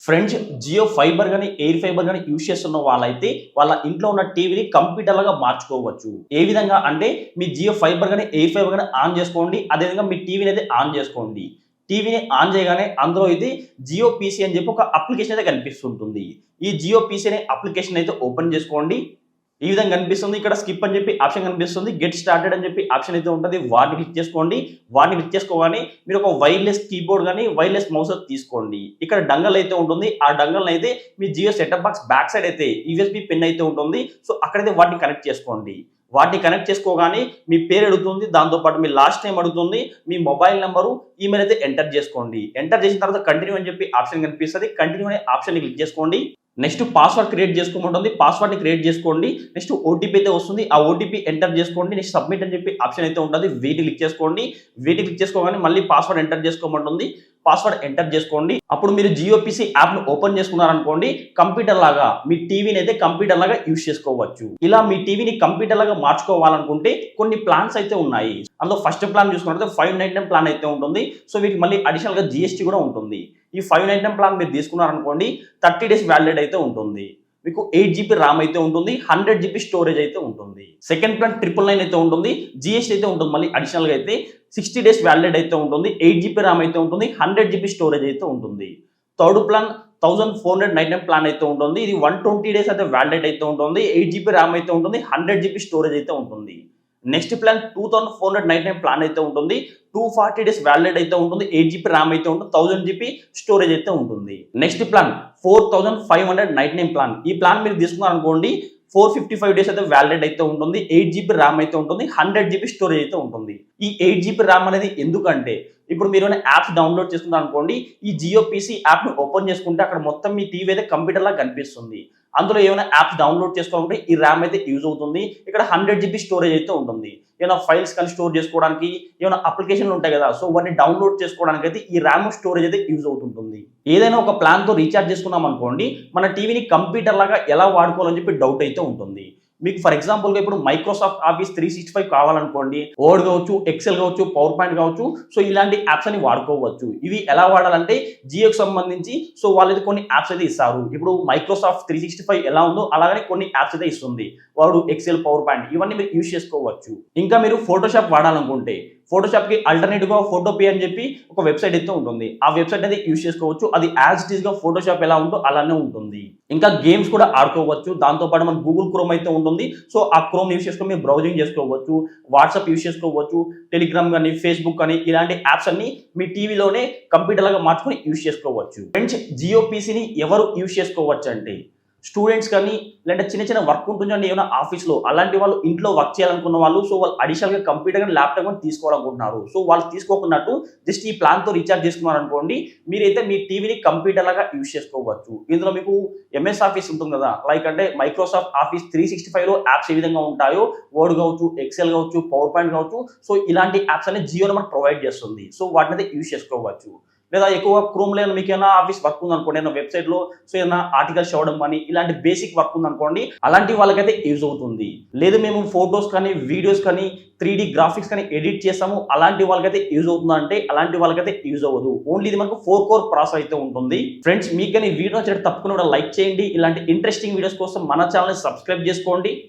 Friends, Jio fibre గాని, air fibre గాని use చేస్తున్న వాళ్ళైతే వాళ్ళ ఇంట్లో ఉన్న టీవీని కంప్యూటర్ లాగా మార్చుకోవచ్చు. ఏ విధంగా అంటే మీ జియో ఫైబర్ గాని, ఎయిర్ ఫైబర్ గాని ఆన్ చేసుకోండి. అదేవిధంగా మీ టీవీని అయితే ఆన్ చేసుకోండి. టీవీని ఆన్ చేయగానే అందులో ఇది జియో పీసీ అని చెప్పి ఒక అప్లికేషన్ అయితే కనిపిస్తుంటుంది. ఈ జియో పీసీ అనే అప్లికేషన్ అయితే ఓపెన్ చేసుకోండి. ఈ విధంగా కనిపిస్తుంది. ఇక్కడ స్కిప్ అని చెప్పి ఆప్షన్ కనిపిస్తుంది. గెట్ స్టార్టెడ్ అని చెప్పి ఆప్షన్ అయితే ఉంటుంది. వాటిని క్లిక్ చేసుకోండి. వాటిని క్లిక్ చేసుకోగానే మీరు ఒక వైర్లెస్ కీబోర్డ్ కానీ వైర్లెస్ మౌస్ తీసుకోండి. ఇక్కడ డంగల్ అయితే ఉంటుంది. ఆ డంగల్ అయితే మీ Jio setup box back side అయితే యూఎస్బి పిన్ అయితే ఉంటుంది. సో అక్కడైతే వాటిని కనెక్ట్ చేసుకోండి. వాటిని కనెక్ట్ చేసుకోగానే మీ పేరు అడుగుతుంది. దాంతోపాటు మీ లాస్ట్ టైం అడుగుతుంది. మీ మొబైల్ నెంబరు, ఈమెయిల్ అయితే ఎంటర్ చేసుకోండి. ఎంటర్ చేసిన తర్వాత కంటిన్యూ అని చెప్పి ఆప్షన్ కనిపిస్తుంది. కంటిన్యూ అనే ఆప్షన్ క్లిక్ చేసుకోండి. నెక్స్ట్ పాస్వర్డ్ క్రియేట్ చేసుకోమంటుంది. పాస్వర్డ్ని క్రియేట్ చేసుకోండి. నెక్స్ట్ ఓటీపీ అయితే వస్తుంది. ఆ ఓటీపీ ఎంటర్ చేసుకోండి. నెక్స్ట్ సబ్మిట్ అని చెప్పి ఆప్షన్ అయితే ఉంటుంది. వీటి క్లిక్ చేసుకోండి. వీటి క్లిక్ చేసుకోగానే మళ్ళీ పాస్వర్డ్ ఎంటర్ చేసుకోమంటుంది. పాస్వర్డ్ ఎంటర్ చేసుకోండి. అప్పుడు మీరు జియో పీసీ యాప్ను ఓపెన్ చేసుకున్నారనుకోండి, కంప్యూటర్ లాగా మీ టీవీని అయితే కంప్యూటర్ లాగా యూజ్ చేసుకోవచ్చు. ఇలా మీ టీవీని కంప్యూటర్ లాగా మార్చుకోవాలనుకుంటే కొన్ని ప్లాన్స్ అయితే ఉన్నాయి. అందులో ఫస్ట్ ప్లాన్ చూసుకున్నట్లయితే 599 ప్లాన్ అయితే ఉంటుంది. సో వీటికి మళ్ళీ అడిషనల్ గా జిఎస్టీ కూడా ఉంటుంది. ఈ 599 ప్లాన్ మీరు తీసుకున్నారనుకోండి, 30 days వ్యాలిడ్ అయితే ఉంటుంది. మీకు 8 GB ర్యామ్ అయితే ఉంటుంది. 100 GB స్టోరేజ్ అయితే ఉంటుంది. సెకండ్ ప్లాన్ 999 అయితే ఉంటుంది. జిఎస్టీ అయితే ఉంటుంది. మళ్ళీ అడిషనల్ గా అయితే 60 days వ్యాలిడ్ అయితే ఉంటుంది. 8 GB ర్యామ్ అయితే ఉంటుంది. 100 GB స్టోరేజ్ అయితే ఉంటుంది. థర్డ్ ప్లాన్ 1499 ప్లాన్ అయితే ఉంటుంది. ఇది 120 days అయితే వ్యాలిడ్ అయితే ఉంటుంది. 8 GB ర్యామ్ అయితే ఉంటుంది. 100 GB స్టోరేజ్ అయితే ఉంటుంది. నెక్స్ట్ ప్లాన్ 2499 ప్లాన్ అయితే ఉంటుంది. 240 days వ్యాలిడ్ అయితే ఉంటుంది. 8 GB ర్యామ్ అయితే ఉంటుంది. 1000 GB స్టోరేజ్ అయితే ఉంటుంది. Next plan 4599 plan. ఈ ప్లాన్ మీరు తీసుకున్నారనుకోండి, 455 days అయితే వ్యాలిడ్ అయితే ఉంటుంది. 8 GB ర్యామ్ అయితే ఉంటుంది. 100 GB స్టోరేజ్ అయితే ఉంటుంది. ఈ 8 GB ర్యామ్ అనేది ఎందుకంటే, ఇప్పుడు మీరు యాప్స్ డౌన్లోడ్ చేసుకున్నారు అనుకోండి, ఈ జియో పీసీ యాప్ను ఓపెన్ చేసుకుంటే అక్కడ మొత్తం మీ టీవీ అయితే కంప్యూటర్ లాగా కనిపిస్తుంది. అందులో ఏమైనా యాప్స్ డౌన్లోడ్ చేసుకోవాలంటే ఈ ర్యామ్ అయితే యూజ్ అవుతుంది. ఇక్కడ 100 GB స్టోరేజ్ అయితే ఉంటుంది. ఏమైనా ఫైల్స్ కానీ స్టోర్ చేసుకోవడానికి, ఏమైనా అప్లికేషన్లు ఉంటాయి కదా, సో వాటిని డౌన్లోడ్ చేసుకోవడానికి అయితే ఈ ర్యామ్ స్టోరేజ్ అయితే యూజ్ అవుతుంటుంది. ఏదైనా ఒక ప్లాన్తో రీఛార్జ్ చేసుకున్నాం అనుకోండి, మన టీవీని కంప్యూటర్ లాగా ఎలా వాడుకోవాలని చెప్పి డౌట్ అయితే ఉంటుంది. మీకు ఫర్ ఎగ్జాంపుల్గా ఇప్పుడు మైక్రోసాఫ్ట్ ఆఫీస్ 365 కావాలనుకోండి, వర్డ్ కావచ్చు, ఎక్సెల్ కావచ్చు, పవర్ పాయింట్ కావచ్చు, సో ఇలాంటి యాప్స్ అని వాడుకోవచ్చు. ఇవి ఎలా వాడాలంటే జియోకి సంబంధించి సో వాళ్ళైతే కొన్ని యాప్స్ అయితే ఇస్తారు. ఇప్పుడు మైక్రోసాఫ్ట్ 365 ఎలా ఉందో అలాగనే కొన్ని యాప్స్ అయితే ఇస్తుంది. వాడు ఎక్సెల్, పవర్ పాయింట్ ఇవన్నీ మీరు యూజ్ చేసుకోవచ్చు. ఇంకా మీరు ఫోటోషాప్ వాడాలనుకుంటే ఫోటోషాప్కి ఆల్టర్నేటివ్గా ఫోటోపే అని చెప్పి ఒక వెబ్సైట్ అయితే ఉంటుంది. ఆ వెబ్సైట్ అయితే యూజ్ చేసుకోవచ్చు. అది యాజ్ ఇట్ ఈస్గా ఫోటోషాప్ ఎలా ఉందో అలానే ఉంటుంది. ఇంకా గేమ్స్ కూడా ఆడుకోవచ్చు. దాంతోపాటు మన గూగుల్ క్రోమ్ అయితే ఉంటుంది. సో ఆ క్రోమ్ యూజ్ చేసుకొని మీరు బ్రౌజింగ్ చేసుకోవచ్చు. వాట్సాప్ యూజ్ చేసుకోవచ్చు. టెలిగ్రామ్ కానీ, ఫేస్బుక్ కానీ ఇలాంటి యాప్స్ అన్ని మీ టీవీలోనే కంప్యూటర్ లాగా మార్చుకొని యూజ్ చేసుకోవచ్చు. ఫ్రెండ్స్, జియో పీసీని ఎవరు యూజ్ చేసుకోవచ్చు అంటే స్టూడెంట్స్ కానీ, లేదంటే చిన్న చిన్న వర్క్ ఉంటుందండి ఏమైనా ఆఫీస్లో, అలాంటి వాళ్ళు ఇంట్లో వర్క్ చేయాలనుకున్న వాళ్ళు, సో వాళ్ళు అడిషనల్గా కంప్యూటర్ కానీ ల్యాప్టాప్ కానీ తీసుకోవాలనుకుంటున్నారు. సో వాళ్ళు తీసుకోకున్నట్టు జస్ట్ ఈ ప్లాన్తో రీఛార్జ్ చేసుకున్నారు అనుకోండి, మీరైతే మీ టీవీని కంప్యూటర్ లాగా యూజ్ చేసుకోవచ్చు. ఇందులో మీకు ఎంఎస్ ఆఫీస్ ఉంటుంది కదా, లైక్ అంటే మైక్రోసాఫ్ట్ ఆఫీస్ 365లో యాప్స్ ఏ విధంగా ఉంటాయో, వర్డ్ కావచ్చు, ఎక్సెల్ కావచ్చు, పవర్ పాయింట్ కావచ్చు, సో ఇలాంటి యాప్స్ అనేది జియో మనకు ప్రొవైడ్ చేస్తుంది. సో వాటిని అయితే యూజ్ చేసుకోవచ్చు. లేదా ఎక్కువ క్రోమ్లో మీకు ఏమైనా ఆఫీస్ వర్క్ ఉందనుకోండి, ఏమైనా వెబ్సైట్లో సో ఏమైనా ఆర్టికల్స్ చదవడం కానీ ఇలాంటి బేసిక్ వర్క్ ఉందనుకోండి, అలాంటి వాళ్ళకైతే యూజ్ అవుతుంది. లేదు మేము ఫొటోస్ కానీ, వీడియోస్ కానీ, 3D గ్రాఫిక్స్ కానీ ఎడిట్ చేస్తాము, అలాంటి వాళ్ళకైతే యూజ్ అవుతుందా అంటే అలాంటి వాళ్ళకైతే యూజ్ అవ్వదు. ఓన్లీ ఇది మనకు 4 core ప్రాసెస్ అయితే ఉంటుంది. ఫ్రెండ్స్, మీకు కానీ వీడియో నచ్చినట్టు తప్పకుండా లైక్ చేయండి. ఇలాంటి ఇంట్రెస్టింగ్ వీడియోస్ కోసం మన ఛానల్ని సబ్స్క్రైబ్ చేసుకోండి.